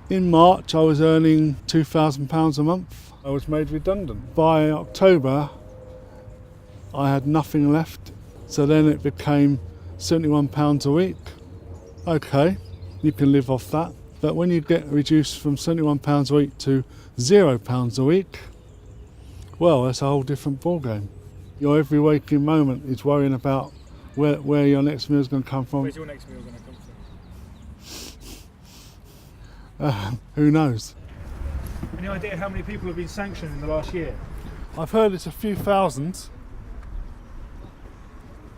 In March I was earning £2,000 a month. I was made redundant. By October I had nothing left, so then it became £71 a week. Okay, you can live off that, but when you get reduced from £71 a week to £0 a week, well, that's a whole different ballgame. Your every waking moment is worrying about where your next meal is going to come from. Where's your next meal going to come from? Who knows? Any idea how many people have been sanctioned in the last year? I've heard it's a few thousand.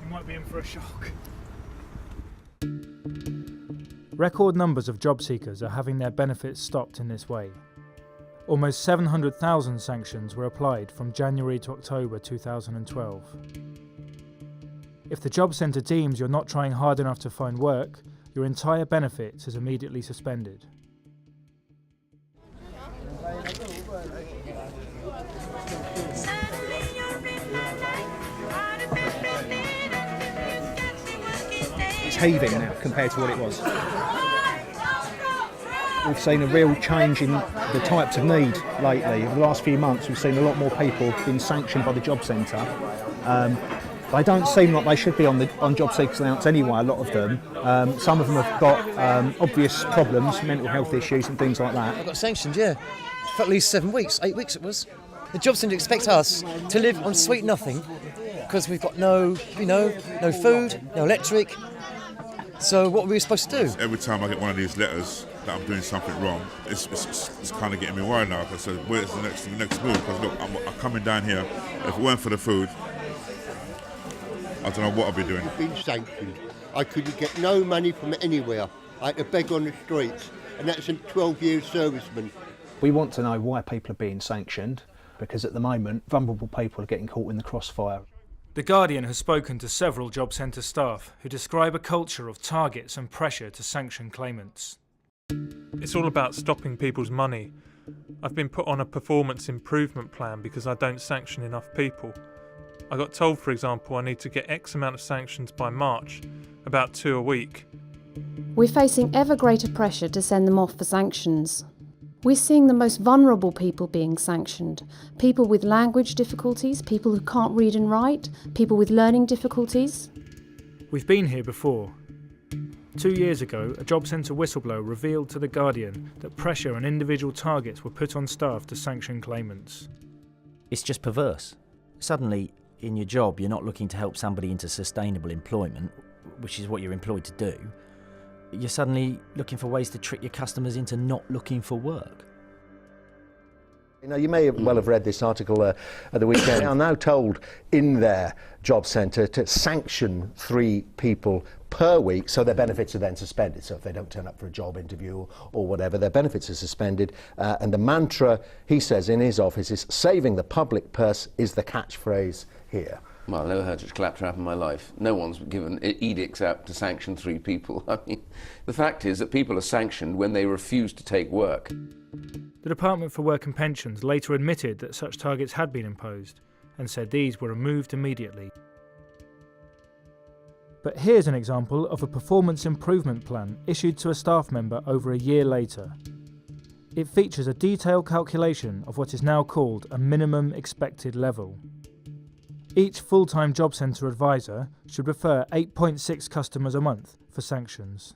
You might be in for a shock. Record numbers of job seekers are having their benefits stopped in this way. Almost 700,000 sanctions were applied from January to October 2012. If the Jobcentre deems you're not trying hard enough to find work, your entire benefit is immediately suspended. It's heaving now compared to what it was. We've seen a real change in the types of need lately. In the last few months we've seen a lot more people being sanctioned by the Jobcentre. They don't seem like they should be on job seekers allowance anyway, a lot of them. Some of them have got obvious problems, mental health issues and things like that. I got sanctioned, yeah, for at least 7 weeks, 8 weeks it was. The Jobcentre expect us to live on sweet nothing because we've got no food, no electric. So what were we supposed to do? Every time I get one of these letters that I'm doing something wrong, it's kind of getting me worried now. I said, where's the next move? Because look, I'm coming down here. If it weren't for the food, I don't know what I'd be doing. I've been sanctioned. I couldn't get no money from anywhere. I had to beg on the streets, and that's a 12-year serviceman. We want to know why people are being sanctioned, because at the moment vulnerable people are getting caught in the crossfire. The Guardian has spoken to several Jobcentre staff who describe a culture of targets and pressure to sanction claimants. It's all about stopping people's money. I've been put on a performance improvement plan because I don't sanction enough people. I got told, for example, I need to get X amount of sanctions by March, about 2 a week. We're facing ever greater pressure to send them off for sanctions. We're seeing the most vulnerable people being sanctioned. People with language difficulties, people who can't read and write, people with learning difficulties. We've been here before. 2 years ago, a Jobcentre whistleblower revealed to The Guardian that pressure and individual targets were put on staff to sanction claimants. It's just perverse. Suddenly, in your job, you're not looking to help somebody into sustainable employment, which is what you're employed to do. You're suddenly looking for ways to trick your customers into not looking for work. You know, you may well have read this article at the weekend. They are now told in their Jobcentre to sanction 3 people per week, so their benefits are then suspended. So if they don't turn up for a job interview or whatever, their benefits are suspended. And the mantra, he says in his office, is saving the public purse is the catchphrase here. Well, I've never heard such claptrap in my life. No one's given edicts out to sanction 3 people. I mean, the fact is that people are sanctioned when they refuse to take work. The Department for Work and Pensions later admitted that such targets had been imposed and said these were removed immediately. But here's an example of a performance improvement plan issued to a staff member over a year later. It features a detailed calculation of what is now called a minimum expected level. Each full-time Jobcentre advisor should refer 8.6 customers a month for sanctions.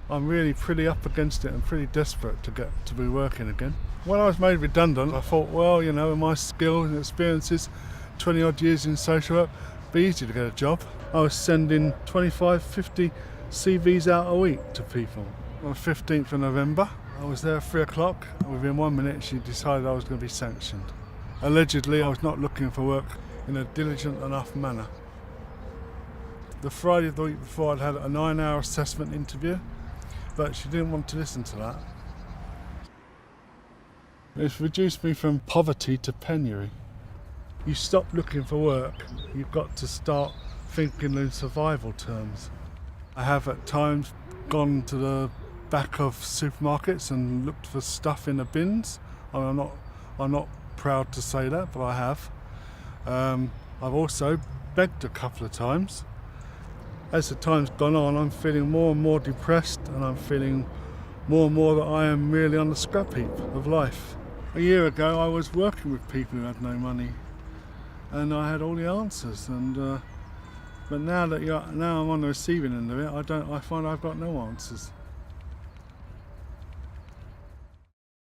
I'm really pretty up against it and pretty desperate to get to be working again. When I was made redundant, I thought, well, you know, with my skills and experiences, 20 odd years in social work, it'd be easy to get a job. I was sending 25, 50 CVs out a week to people. On the 15th of November, I was there at 3 o'clock, and within 1 minute she decided I was going to be sanctioned. Allegedly, I was not looking for work in a diligent enough manner. The Friday of the week before, I'd had a 9-hour assessment interview, but she didn't want to listen to that. It's reduced me from poverty to penury. You stop looking for work, you've got to start thinking in survival terms. I have at times gone to the back of supermarkets and looked for stuff in the bins. I'm not proud to say that, but I have. I've also begged a couple of times. As the time's gone on, I'm feeling more and more depressed, and I'm feeling more and more that I am really on the scrap heap of life. A year ago I was working with people who had no money, and I had all the answers. But now that now I'm on the receiving end of it, I find I've got no answers.